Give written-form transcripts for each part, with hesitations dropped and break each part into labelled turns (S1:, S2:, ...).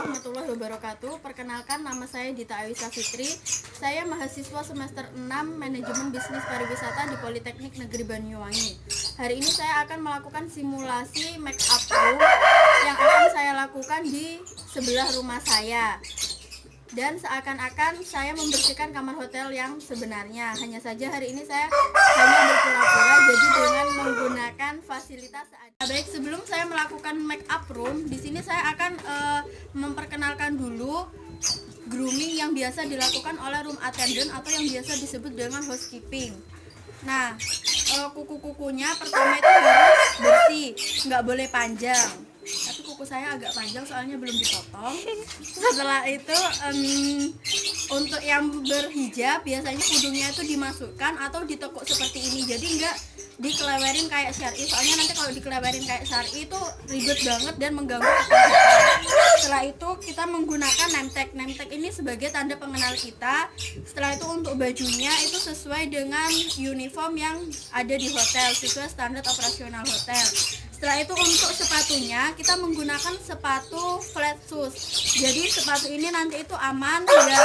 S1: warahmatullahi wabarakatuh. Perkenalkan, nama saya Dita Aisyah Fitri. Saya mahasiswa semester 6 Manajemen Bisnis Pariwisata di Politeknik Negeri Banyuwangi. Hari ini saya akan melakukan simulasi make up room yang akan saya lakukan di sebelah rumah saya. Dan seakan-akan saya membersihkan kamar hotel yang sebenarnya. Hanya saja hari ini saya hanya berpura-pura, jadi dengan menggunakan fasilitas seadanya. Baik, sebelum saya melakukan make up room, di sini saya akan memperkenalkan dulu grooming yang biasa dilakukan oleh room attendant atau yang biasa disebut dengan housekeeping. Nah, kuku-kukunya pertama itu harus bersih, nggak boleh panjang. Tapi kuku saya agak panjang soalnya belum dipotong. Setelah itu untuk yang berhijab biasanya hidungnya itu dimasukkan atau ditekuk seperti ini, jadi enggak dikelewerin kayak syar'i, soalnya nanti kalau dikelewerin kayak syar'i itu ribet banget dan mengganggu kesehatan. Setelah itu kita menggunakan name tag. Name tag ini sebagai tanda pengenal kita. Setelah itu untuk bajunya itu sesuai dengan uniform yang ada di hotel, sesuai standar operasional hotel. Setelah itu untuk sepatunya kita menggunakan sepatu flat shoes. Jadi sepatu ini nanti itu aman ya,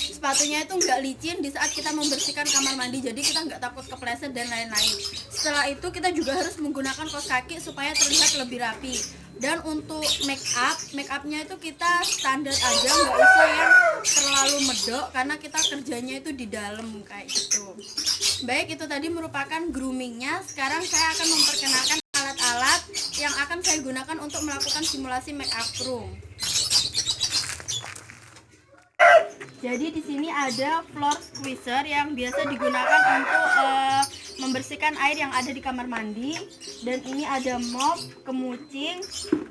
S1: sepatunya itu nggak licin di saat kita membersihkan kamar mandi, jadi kita nggak takut kepleset dan lain-lain. Setelah itu kita juga harus menggunakan kaos kaki supaya terlihat lebih rapi. Dan untuk make upnya itu kita standar aja, nggak usah yang terlalu medok karena kita kerjanya itu di dalam kayak gitu. Baik, itu tadi merupakan groomingnya. Sekarang saya akan memperkenalkan alat-alat yang akan saya gunakan untuk melakukan simulasi make up room. Jadi di sini ada floor squeezer yang biasa digunakan untuk membersihkan air yang ada di kamar mandi, dan ini ada mop, kemucing,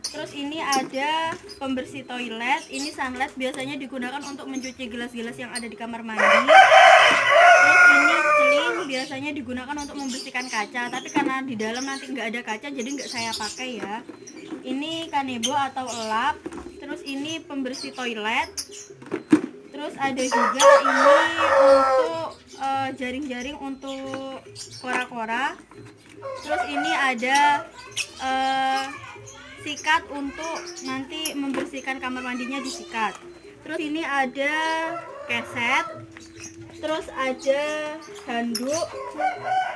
S1: terus ini ada pembersih toilet, ini sunlight biasanya digunakan untuk mencuci gelas-gelas yang ada di kamar mandi. Terus ini celing biasanya digunakan untuk membersihkan kaca, tapi karena di dalam nanti nggak ada kaca jadi nggak saya pakai ya. Ini kanebo atau elap, terus ini pembersih toilet. Terus ada juga ini untuk jaring-jaring untuk kora-kora. Terus ini ada sikat untuk nanti membersihkan kamar mandinya, disikat. Terus ini ada keset. Terus ada handuk.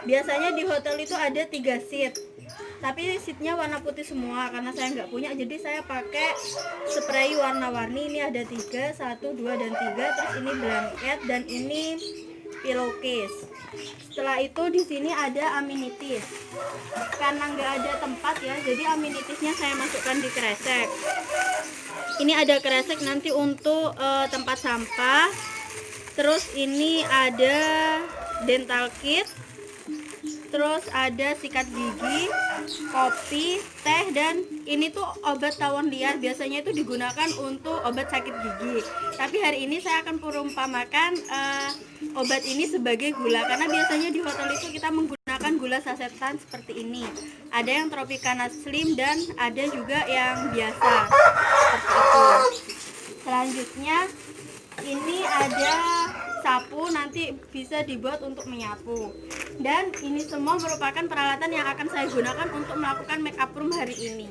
S1: Biasanya di hotel itu ada 3 seat, tapi seatnya warna putih semua. Karena saya nggak punya, jadi saya pakai spray warna-warni. Ini ada 3, 1, 2, dan 3. Terus ini blanket dan ini pillowcase. Setelah itu di sini ada amenities. Karena nggak ada tempat ya, jadi amenitiesnya saya masukkan di kresek. Ini ada kresek nanti untuk tempat sampah. Terus ini ada dental kit. Terus ada sikat gigi, kopi, teh, dan ini tuh obat tawon liar. Biasanya itu digunakan untuk obat sakit gigi. Tapi hari ini saya akan perumpamakan obat ini sebagai gula, karena biasanya di hotel itu kita menggunakan gula sasetan seperti ini. Ada yang Tropicana Slim dan ada juga yang biasa seperti itu. Selanjutnya ini ada sapu, nanti bisa dibuat untuk menyapu. Dan ini semua merupakan peralatan yang akan saya gunakan untuk melakukan make up room hari ini.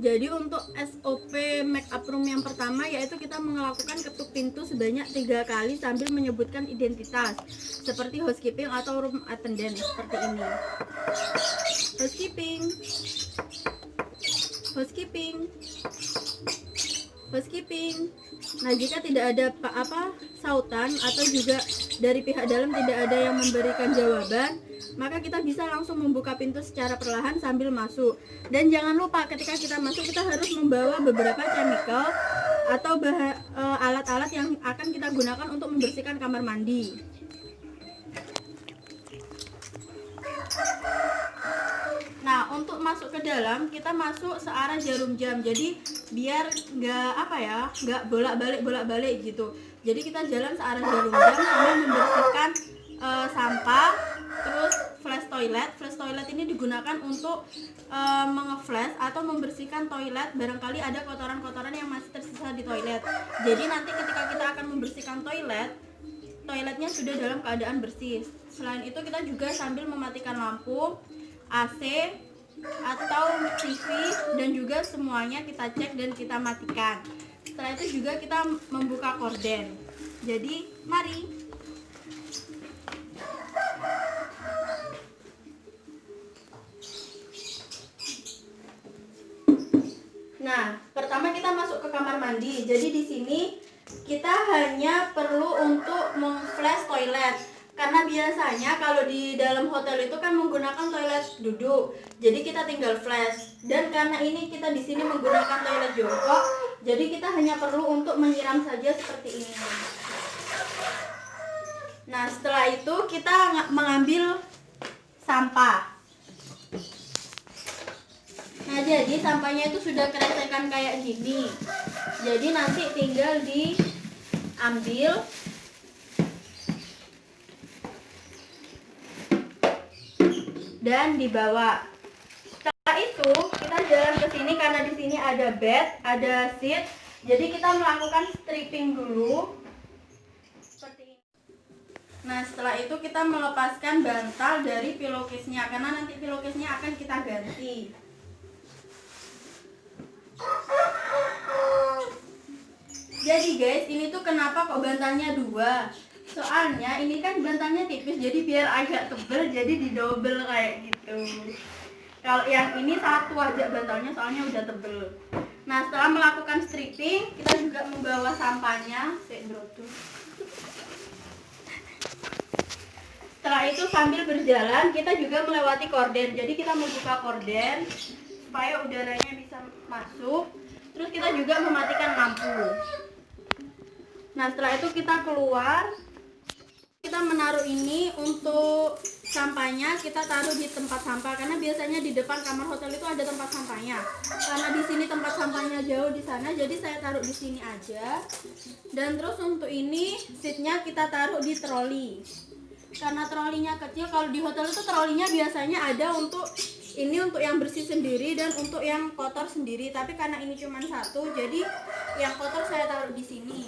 S1: Jadi untuk SOP make up room yang pertama yaitu kita melakukan ketuk pintu sebanyak 3 kali sambil menyebutkan identitas seperti housekeeping atau room attendant seperti ini. Housekeeping, housekeeping, housekeeping. Nah, jika tidak ada sautan atau juga dari pihak dalam tidak ada yang memberikan jawaban, maka kita bisa langsung membuka pintu secara perlahan sambil masuk. Dan jangan lupa ketika kita masuk kita harus membawa beberapa chemical atau alat-alat yang akan kita gunakan untuk membersihkan kamar mandi. Nah, untuk masuk ke dalam kita masuk searah jarum jam. Jadi biar nggak bolak-balik gitu. Jadi kita jalan searah jarum jam sambil membersihkan sampah. Terus flash toilet ini digunakan untuk mengeflash atau membersihkan toilet. Barangkali ada kotoran-kotoran yang masih tersisa di toilet. Jadi nanti ketika kita akan membersihkan toiletnya sudah dalam keadaan bersih. Selain itu kita juga sambil mematikan lampu, AC, atau TV, dan juga semuanya kita cek dan kita matikan. Setelah itu juga kita membuka korden. Jadi mari. Nah, pertama kita masuk ke kamar mandi. Jadi di sini kita hanya perlu untuk memflash toilet. Karena biasanya kalau di dalam hotel itu kan menggunakan toilet duduk. Jadi kita tinggal flash. Dan karena ini kita di sini menggunakan toilet jongkok, jadi kita hanya perlu untuk menyiram saja seperti ini. Nah, setelah itu kita mengambil sampah. Nah, jadi sampahnya itu sudah keresekan kayak gini. Jadi nanti tinggal diambil dan dibawa. Setelah itu kita jalan ke sini karena di sini ada bed, ada seat. Jadi kita melakukan stripping dulu seperti ini. Nah, setelah itu kita melepaskan bantal dari pillowcase-nya karena nanti pillowcase-nya akan kita ganti. Jadi guys, ini tuh kenapa kok bantalnya dua? Soalnya ini kan bantalnya tipis, jadi biar agak tebal, jadi didobel kayak gitu. Kalau yang ini satu aja bantalnya, soalnya udah tebel. Nah, setelah melakukan stripping, kita juga membawa sampahnya. Setelah itu sambil berjalan, kita juga melewati korden. Jadi kita membuka korden supaya udaranya bisa masuk. Terus kita juga mematikan lampu. Nah, setelah itu kita keluar. Kita menaruh ini untuk sampahnya, kita taruh di tempat sampah karena biasanya di depan kamar hotel itu ada tempat sampahnya. Karena di sini tempat sampahnya jauh di sana, jadi saya taruh di sini aja. Dan terus untuk ini seatnya kita taruh di troli. Karena trolinya kecil, kalau di hotel itu trolinya biasanya ada untuk ini untuk yang bersih sendiri dan untuk yang kotor sendiri. Tapi karena ini cuma satu, jadi yang kotor saya taruh di sini.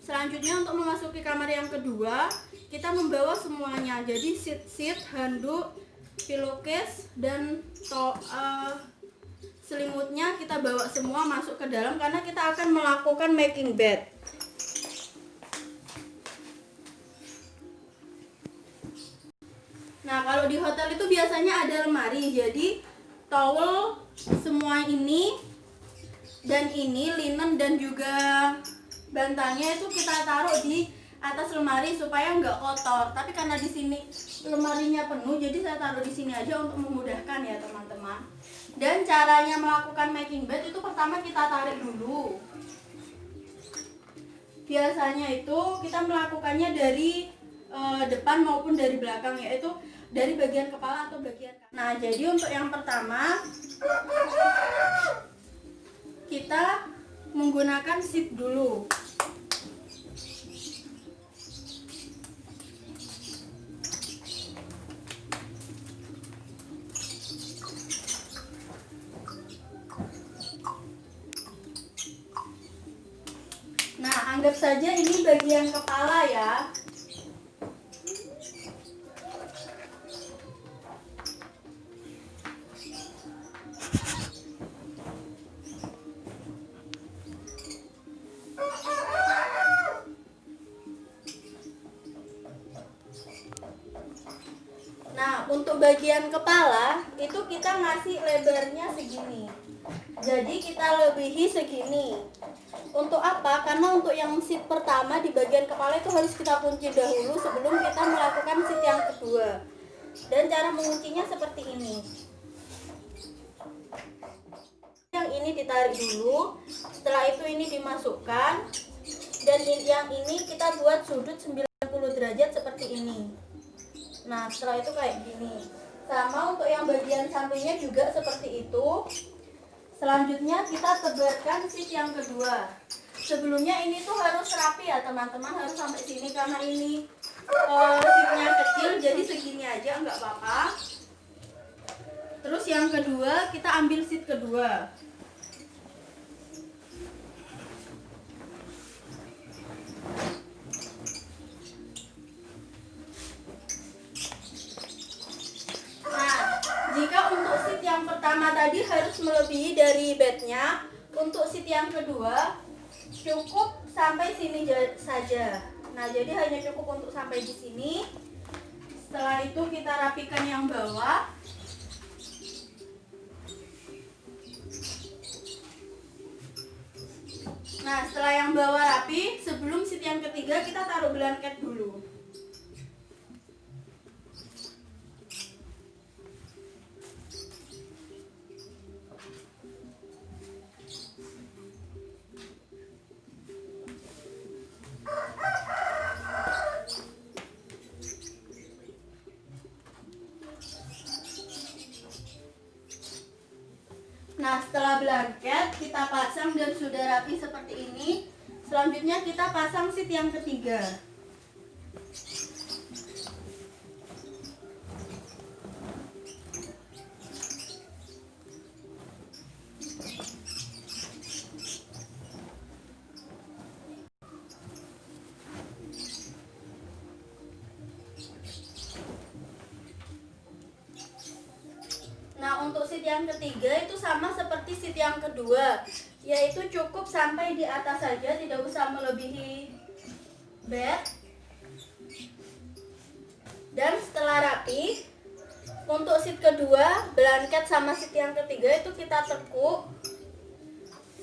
S1: Selanjutnya untuk memasuki kamar yang kedua, kita membawa semuanya. Jadi seat, handuk, pillowcase, dan selimutnya kita bawa semua masuk ke dalam karena kita akan melakukan making bed. Nah, kalau di hotel itu biasanya ada lemari. Jadi towel semua ini dan ini linen dan juga bantalnya itu kita taruh di atas lemari supaya nggak kotor. Tapi karena di sini lemarinya penuh, jadi saya taruh di sini aja untuk memudahkan ya teman-teman. Dan caranya melakukan making bed itu pertama kita tarik dulu. Biasanya itu kita melakukannya dari depan maupun dari belakang, yaitu dari bagian kepala atau bagian kaki. Nah, jadi untuk yang pertama kita menggunakan seat dulu. Nah, anggap saja ini bagian kepala ya. Nah, untuk bagian kepala itu kita ngasih lebarnya segini. Jadi kita lebihi segini. Untuk apa? Karena untuk yang seat pertama di bagian kepala itu harus kita kunci dahulu sebelum kita melakukan seat yang kedua. Dan cara menguncinya seperti ini. Yang ini ditarik dulu, setelah itu ini dimasukkan, dan yang ini kita buat sudut 90 derajat seperti ini. Nah, setelah itu kayak gini. Sama untuk yang bagian sampingnya juga seperti itu. Selanjutnya kita tebarkan seat yang kedua. Sebelumnya ini tuh harus rapi ya teman-teman, harus sampai sini karena ini seatnya kecil, jadi segini aja nggak apa-apa. Terus yang kedua kita ambil seat kedua. Nah, pertama tadi harus melebihi dari bednya. Untuk seat yang kedua cukup sampai sini saja. Nah, jadi hanya cukup untuk sampai di sini. Setelah itu kita rapikan yang bawah. Nah, setelah yang bawah rapi, sebelum seat yang ketiga kita taruh blanket dulu. Nah, setelah blanket kita pasang dan sudah rapi seperti ini. Selanjutnya kita pasang seat yang ketiga. Nah, untuk seat yang ketiga itu sama seperti seat yang kedua, yaitu cukup sampai di atas saja, tidak usah melebihi bed. Dan setelah rapi, untuk seat kedua, blanket sama seat yang ketiga itu kita tekuk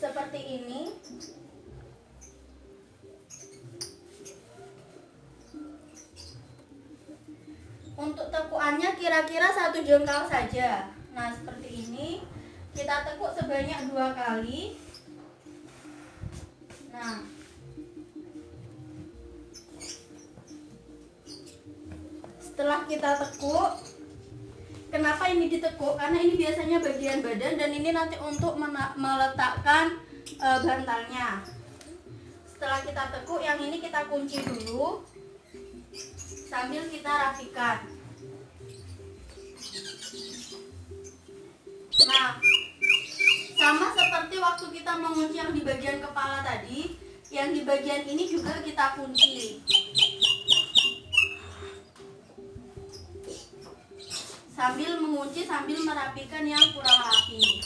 S1: seperti ini. Untuk tekukannya kira-kira 1 jengkal saja. Nah, seperti ini. Kita tekuk sebanyak 2 kali. Nah, setelah kita tekuk, kenapa ini ditekuk? Karena ini biasanya bagian badan dan ini nanti untuk meletakkan bantalnya. Setelah kita tekuk, yang ini kita kunci dulu sambil kita rapikan. Nah, sama seperti waktu kita mengunci yang di bagian kepala tadi, yang di bagian ini juga kita kunci. Sambil mengunci, sambil merapikan yang kurang rapi.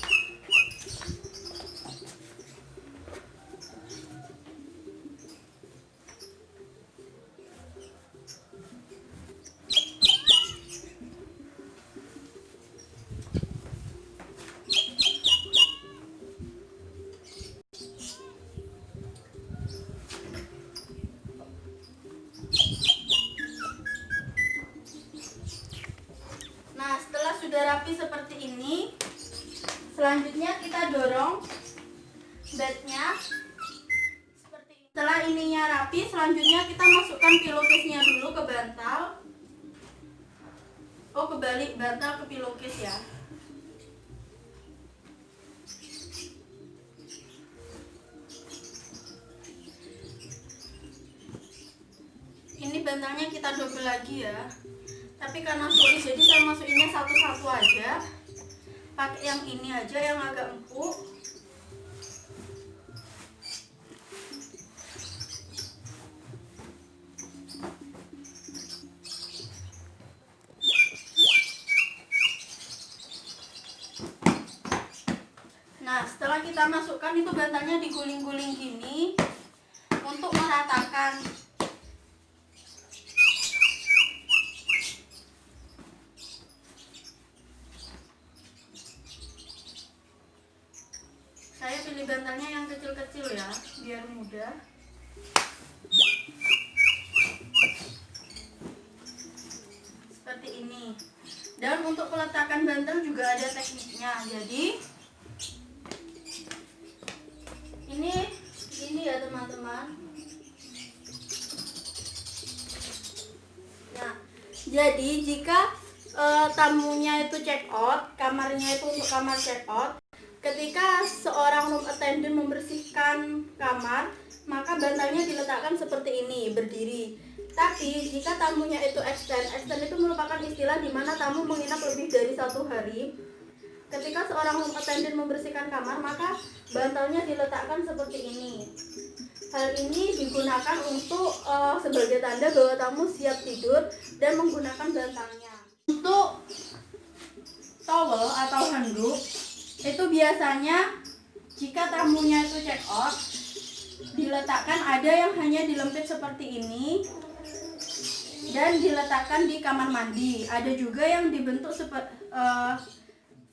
S1: Nah, setelah sudah rapi seperti ini, selanjutnya kita dorong bednya seperti ini. Setelah ininya rapi, selanjutnya kita masukkan pillowcase-nya dulu ke bantal. Oh, kebalik, bantal ke pillowcase ya. Ini bantalnya kita double lagi ya. Tapi karena sulit, jadi saya masukinnya satu-satu aja. Pakai yang ini aja, yang agak empuk. Nah, setelah kita masukkan itu bantalnya diguling-guling gini untuk meratakan. Saya pilih bantalnya yang kecil-kecil ya, biar mudah. Seperti ini. Dan untuk peletakan bantal juga ada tekniknya. Jadi ini ya teman-teman. Nah, jadi jika tamunya itu check out, kamarnya itu untuk kamar check out. Ketika seorang room attendant membersihkan kamar, maka bantalnya diletakkan seperti ini, berdiri. Tapi jika tamunya itu extend itu merupakan istilah di mana tamu menginap lebih dari 1 hari. Ketika seorang room attendant membersihkan kamar, maka bantalnya diletakkan seperti ini. Hal ini digunakan untuk sebagai tanda bahwa tamu siap tidur dan menggunakan bantalnya. Untuk towel atau handuk itu biasanya jika tamunya itu check out diletakkan, ada yang hanya dilempit seperti ini dan diletakkan di kamar mandi, ada juga yang dibentuk seperti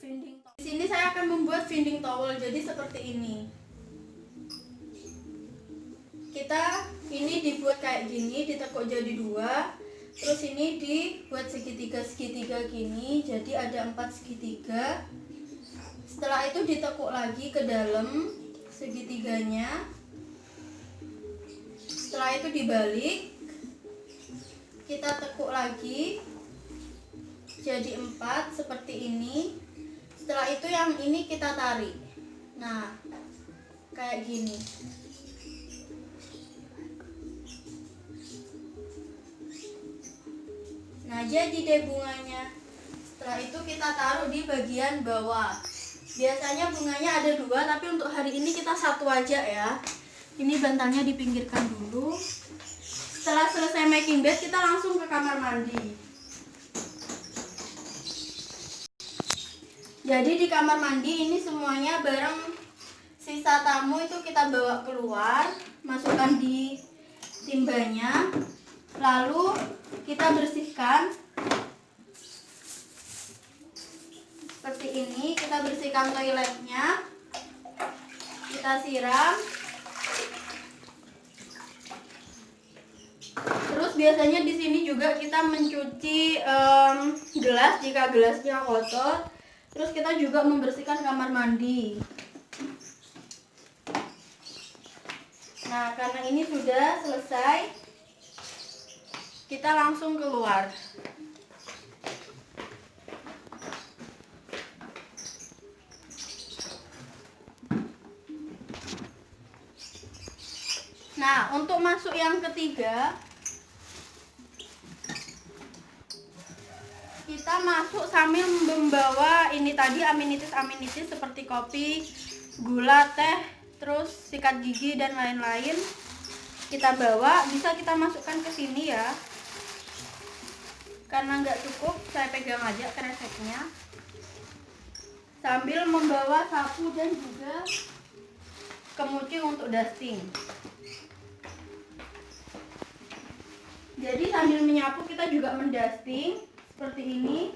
S1: winding towel. Di sini saya akan membuat winding towel, jadi seperti ini. Kita ini dibuat kayak gini, ditekuk jadi 2, terus ini dibuat segitiga gini, jadi ada 4 segitiga. Setelah itu ditekuk lagi ke dalam segitiganya. Setelah itu dibalik, kita tekuk lagi jadi 4 seperti ini. Setelah itu yang ini kita tarik. Nah, kayak gini. Nah, jadi deh bunganya. Setelah itu kita taruh di bagian bawah. Biasanya bunganya ada 2, tapi untuk hari ini kita 1 aja ya. Ini bantalnya dipinggirkan dulu. Setelah selesai making bed, kita langsung ke kamar mandi. Jadi di kamar mandi ini semuanya barang sisa tamu itu kita bawa keluar, masukkan di timbanya, lalu kita bersihkan. Seperti ini, kita bersihkan toiletnya, kita siram. Terus biasanya di sini juga kita mencuci gelas jika gelasnya kotor. Terus kita juga membersihkan kamar mandi. Nah, karena ini sudah selesai, kita langsung keluar. Nah, untuk masuk yang ketiga, kita masuk sambil membawa ini tadi amenitis seperti kopi, gula, teh, terus sikat gigi dan lain-lain. Kita bawa, bisa kita masukkan ke sini ya. Karena nggak cukup, saya pegang aja kreseknya. Sambil membawa sapu dan juga kemuci untuk dusting. Jadi sambil menyapu kita juga mendusting seperti ini.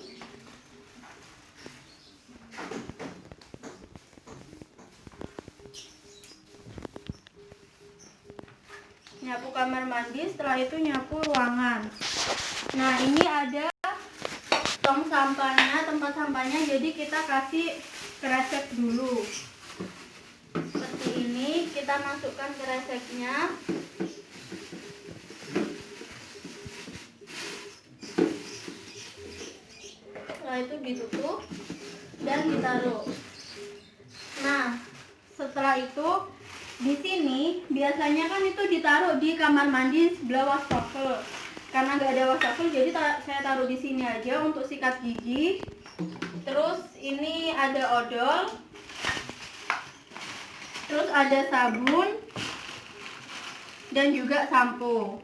S1: Nyapu kamar mandi, setelah itu nyapu ruangan. Nah, ini ada tong sampahnya, tempat sampahnya, jadi kita kasih kresek dulu. Seperti ini, kita masukkan kreseknya. Setelah itu ditutup dan ditaruh. Nah, setelah itu di sini biasanya kan itu ditaruh di kamar mandi sebelah wastafel. Karena nggak ada wastafel, jadi saya taruh di sini aja untuk sikat gigi. Terus ini ada odol. Terus ada sabun dan juga sampo.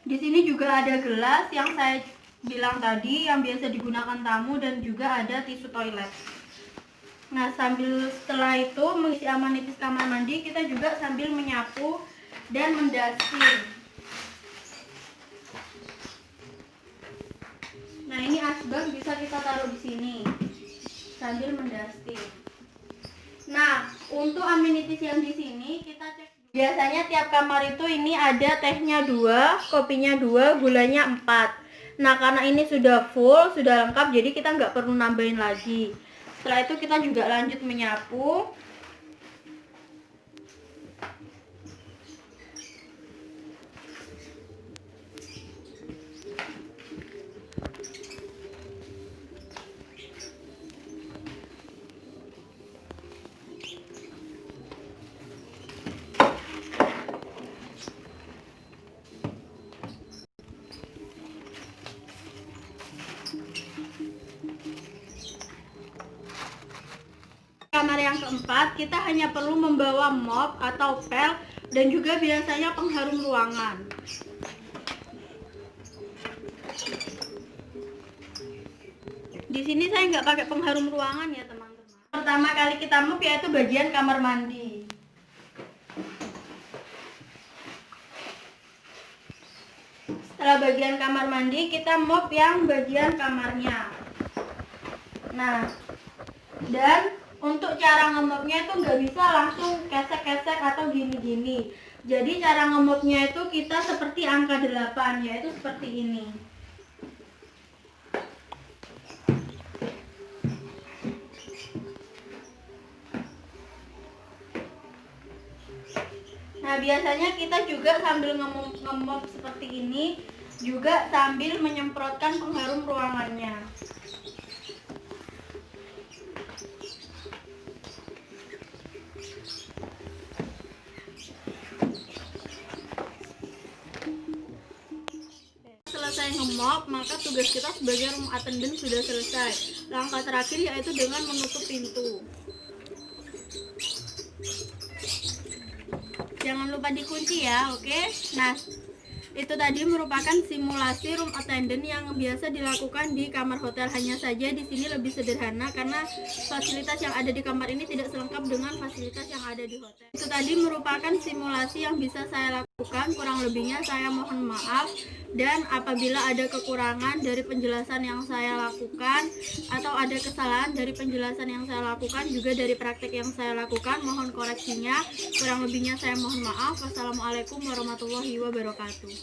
S1: Di sini juga ada gelas yang saya bilang tadi yang biasa digunakan tamu, dan juga ada tisu toilet. Nah, setelah itu mengisi amenitis kamar mandi, kita juga sambil menyapu dan mendusting. Nah, ini asbak bisa kita taruh di sini sambil mendusting. Nah, untuk amenitis yang di sini kita cek. Biasanya tiap kamar itu ini ada tehnya 2, kopinya 2, gulanya 4. Nah, karena ini sudah full, sudah lengkap, jadi kita nggak perlu nambahin lagi. Setelah itu kita juga lanjut menyapu. Kamar yang keempat, kita hanya perlu membawa mop atau pel dan juga biasanya pengharum ruangan. Di sini saya nggak pakai pengharum ruangan ya teman-teman. Pertama kali kita mop yaitu bagian kamar mandi. Setelah bagian kamar mandi, kita mop yang bagian kamarnya. Nah, dan untuk cara ngemopnya itu nggak bisa langsung kesek-kesek atau gini-gini. Jadi cara ngemopnya itu kita seperti angka 8, yaitu seperti ini. Nah, biasanya kita juga sambil ngemop seperti ini, juga sambil menyemprotkan pengharum ruangannya. Selesai ngemop, maka tugas kita sebagai room attendant sudah selesai. Langkah terakhir yaitu dengan menutup pintu. Jangan lupa dikunci ya, oke? Nah, itu tadi merupakan simulasi room attendant yang biasa dilakukan di kamar hotel. Hanya saja di sini lebih sederhana karena fasilitas yang ada di kamar ini tidak selengkap dengan fasilitas yang ada di hotel. Itu tadi merupakan simulasi yang bisa saya lakukan. Kurang lebihnya saya mohon maaf. Dan apabila ada kekurangan dari penjelasan yang saya lakukan atau ada kesalahan dari penjelasan yang saya lakukan, juga dari praktek yang saya lakukan, mohon koreksinya. Kurang lebihnya saya mohon maaf. Wassalamualaikum warahmatullahi wabarakatuh.